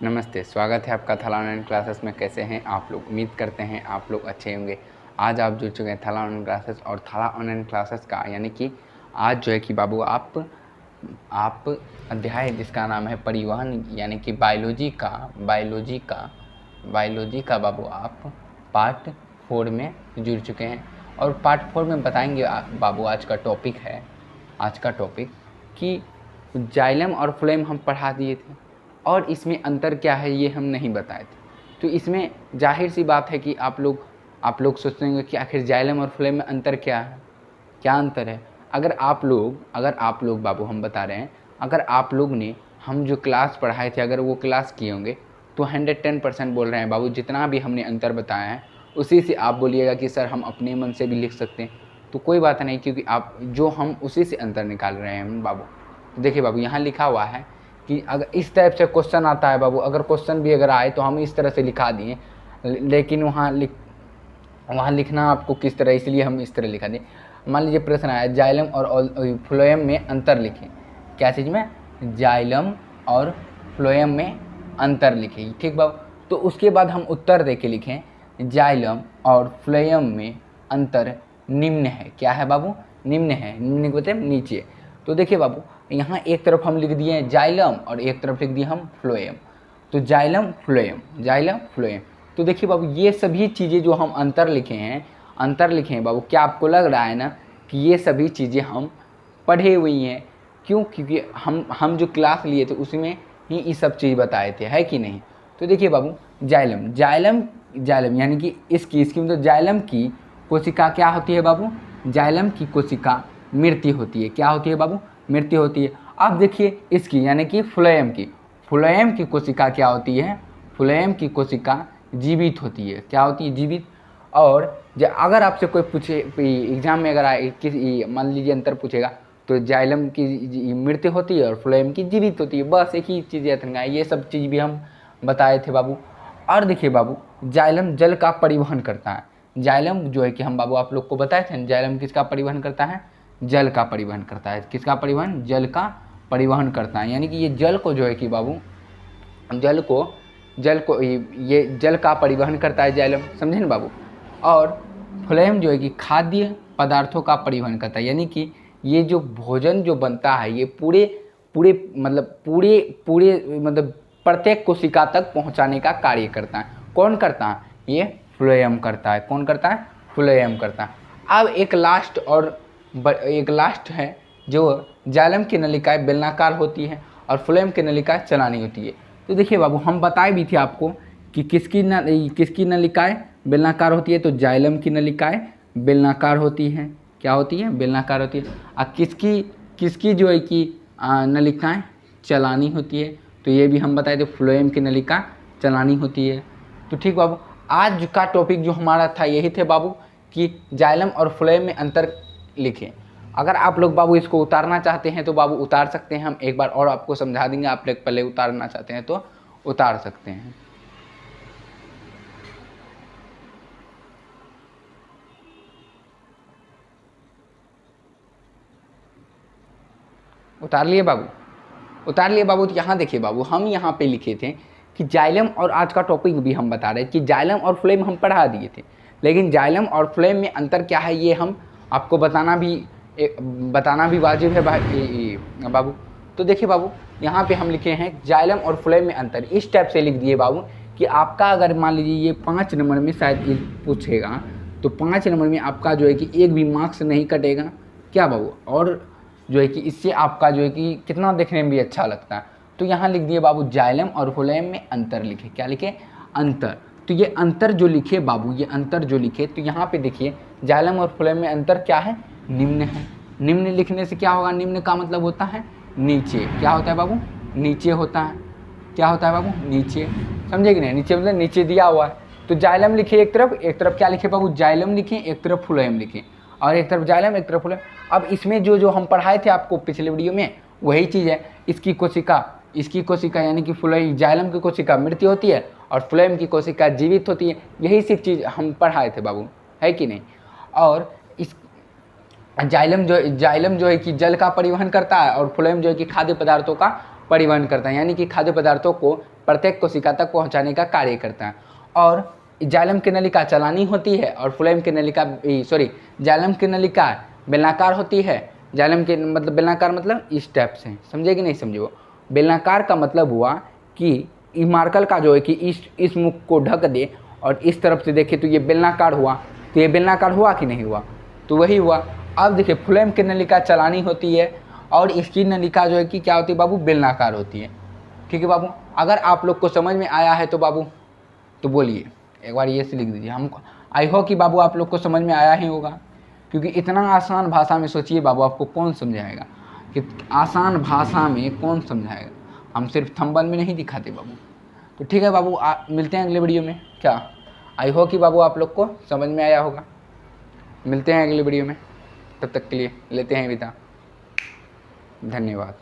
नमस्ते, स्वागत है आपका थाला ऑनलाइन क्लासेस में। कैसे हैं आप लोग? उम्मीद करते हैं आप लोग अच्छे होंगे। आज आप जुड़ चुके हैं थाला ऑनलाइन क्लासेस और थाला ऑनलाइन क्लासेस का यानी कि आज जो है कि बाबू आप अध्याय जिसका नाम है परिवहन यानी कि बायोलॉजी का बाबू आप पार्ट 4 में जुड़ चुके हैं। और पार्ट 4 में बताएंगे बाबू आज का टॉपिक कि जाइलम और फ्लोएम हम पढ़ा दिए थे और इसमें अंतर क्या है ये हम नहीं बताए थे। तो इसमें जाहिर सी बात है कि आप लोग सोचते होंगे कि आखिर जाइलम और फ्लोएम में अंतर क्या है, क्या अंतर है। अगर आप लोग बाबू हम बता रहे हैं, अगर आप लोग ने हम जो क्लास पढ़ाए थे अगर वो क्लास किए होंगे तो 110% बोल रहे हैं बाबू जितना भी हमने अंतर बताया है उसी से आप बोलिएगा कि सर हम अपने मन से भी लिख सकते हैं। तो कोई बात नहीं, क्योंकि आप जो हम उसी से अंतर निकाल रहे हैं बाबू। तो देखिए बाबू यहाँ लिखा हुआ है कि अगर इस टाइप से क्वेश्चन आता है बाबू, अगर क्वेश्चन भी अगर आए तो हम इस तरह से लिखा दिए, लेकिन वहाँ लिखना आपको किस तरह, इसलिए हम इस तरह लिखा दिए। मान लीजिए प्रश्न आया जाइलम और फ्लोएम में अंतर लिखें। क्या चीज़ में? जाइलम और फ्लोएम में अंतर लिखें, ठीक बाबू। तो उसके बाद हम उत्तर दे के लिखें जाइलम और फ्लोएम में अंतर निम्न है। क्या है बाबू? निम्न है। निम्न बोलते हैं नीचे। तो देखिए बाबू यहाँ एक तरफ हम लिख दिए जाइलम और एक तरफ लिख दिए हम फ्लोएम। तो जाइलम फ्लोएम। तो देखिए बाबू ये सभी चीज़ें जो हम अंतर लिखे हैं बाबू, क्या आपको लग रहा है ना कि ये सभी चीज़ें हम पढ़े हुई हैं? क्यों? क्योंकि हम जो क्लास लिए थे उसमें ही ये सब चीज़ बताए थे, है कि नहीं। तो देखिए बाबू जाइलम यानी कि इसकी मतलब जाइलम की कोशिका क्या होती है बाबू? जाइलम की कोशिका मृत्यु होती है। क्या होती है बाबू? मृत्यु होती है। अब देखिए इसकी यानी कि फ्लोएम की कोशिका क्या होती है? फ्लोएम की कोशिका जीवित होती है। क्या होती है? जीवित। और अगर आपसे कोई पूछे एग्जाम में, अगर किसी मान लीजिए अंतर पूछेगा तो जाइलम की मृत्यु होती है और फ्लोएम की जीवित होती है। बस एक ही चीज़ याद रखना है। ये सब चीज़ भी हम बताए थे बाबू। और देखिए बाबू जाइलम जल का परिवहन करता है। जाइलम जो है कि हम बाबू आप लोग को बताए थे, जाइलम किसका परिवहन करता है? जल का परिवहन करता है। किसका परिवहन? जल का परिवहन करता है। यानी कि ये जल को जो है कि बाबू ये जल का परिवहन करता है जाइलम, समझे ना बाबू। और फ्लोएम जो है कि खाद्य पदार्थों का परिवहन करता है। यानी कि ये जो भोजन जो बनता है ये पूरे मतलब प्रत्येक कोशिका तक पहुंचाने का कार्य करता है। कौन करता है? ये फ्लोएम करता है। कौन करता है? फ्लोएम करता है। अब एक लास्ट है जो जाइलम की नलिकाएं बेलनाकार होती है और फ्लोएम की नलिकाएं चलानी होती है। तो देखिए बाबू हम बताए भी थे आपको कि किसकी नलिकाएं बेलनाकार होती है। तो जाइलम की नलिकाएं बेलनाकार होती हैं। क्या होती है? बेलनाकार होती है। और किसकी जो है कि नलिकाएं चलानी होती है। तो ये भी हम बताए थे, फ्लोएम की नलिका चलानी होती है। तो ठीक बाबू, आज का टॉपिक जो हमारा था यही थे बाबू कि जाइलम और फ्लोएम में अंतर लिखें। अगर आप लोग बाबू इसको उतारना चाहते हैं तो बाबू उतार सकते हैं। हम एक बार और आपको समझा देंगे। आप लोग पहले उतारना चाहते हैं तो उतार सकते हैं। उतार लिए बाबू। तो यहाँ देखिए बाबू हम यहाँ पे लिखे थे कि जाइलम, और आज का टॉपिक भी हम बता रहे हैं कि जाइलम और फ्लोएम हम पढ़ा दिए थे, लेकिन जाइलम और फ्लोएम में अंतर क्या है ये हम आपको बताना भी वाजिब है बाबू। तो देखिए बाबू यहाँ पे हम लिखे हैं जाइलम और फ्लोएम में अंतर। इस टाइप से लिख दिए बाबू कि आपका अगर मान लीजिए ये 5 नंबर में शायद ये पूछेगा तो 5 नंबर में आपका जो है कि एक भी मार्क्स नहीं कटेगा। क्या बाबू? और जो है कि इससे आपका जो है कि कितना देखने में भी अच्छा लगता है। तो यहाँ लिख दिए बाबू जाइलम और फ्लोएम में अंतर लिखे। क्या लिखे? अंतर। तो ये अंतर जो लिखे बाबू, तो यहाँ पे देखिए जाइलम और फ्लोएम में अंतर क्या है? निम्न है। निम्न लिखने से क्या होगा? निम्न का मतलब होता है नीचे। क्या होता है बाबू? नीचे होता है। क्या होता है बाबू? नीचे। समझे कि नहीं? नीचे मतलब नीचे दिया हुआ है। तो जाइलम लिखे एक तरफ क्या लिखे बाबू? जाइलम लिखे, एक तरफ फ्लोएम लिखे, और एक तरफ जाइलम एक तरफ फ्लोएम। अब इसमें जो हम पढ़ाए थे आपको पिछले वीडियो में वही चीज़ है। इसकी कोशिका यानी कि जाइलम की कोशिका मृत्यु होती है और फ्लोएम की कोशिका जीवित होती है। यही सिर्फ चीज़ हम पढ़ाए थे बाबू, है कि नहीं। और इस जाइलम जो है कि जल का परिवहन करता है और फ्लोएम जो है कि खाद्य पदार्थों का परिवहन करता है, यानी कि खाद्य पदार्थों को प्रत्येक कोशिका तक पहुंचाने का कार्य करता है। और जाइलम की नलिका चलानी होती है और फ्लोएम की नलिका जाइलम की नलिका बेलनाकार होती है। जाइलम के मतलब बेलनाकार मतलब इस टाइप से, समझे कि नहीं समझे? वो बेलनाकार का मतलब हुआ कि इमार्कल का जो है कि इस मुख को ढक दे और इस तरफ से देखे तो ये बेलनाकार हुआ, तो ये बेलनाकार हुआ कि नहीं हुआ? तो वही हुआ। अब देखिए फ्लोएम की नलिका चलानी होती है और इसकी नलिका जो है कि क्या होती है बाबू? बेलनाकार होती है। ठीक है बाबू, अगर आप लोग को समझ में आया है तो बाबू तो बोलिए, एक बार ये से लिख दीजिए। हमको आई होप कि बाबू आप लोग को समझ में आया ही होगा, क्योंकि इतना आसान भाषा में सोचिए बाबू, आपको कौन समझाएगा? कि आसान भाषा में कौन समझाएगा? हम सिर्फ थंबनेल में नहीं दिखाते बाबू। तो ठीक है बाबू, मिलते हैं अगले वीडियो में। क्या आई होप कि बाबू आप लोग को समझ में आया होगा। मिलते हैं अगले वीडियो में, तब तक के लिए लेते हैं विदा। धन्यवाद।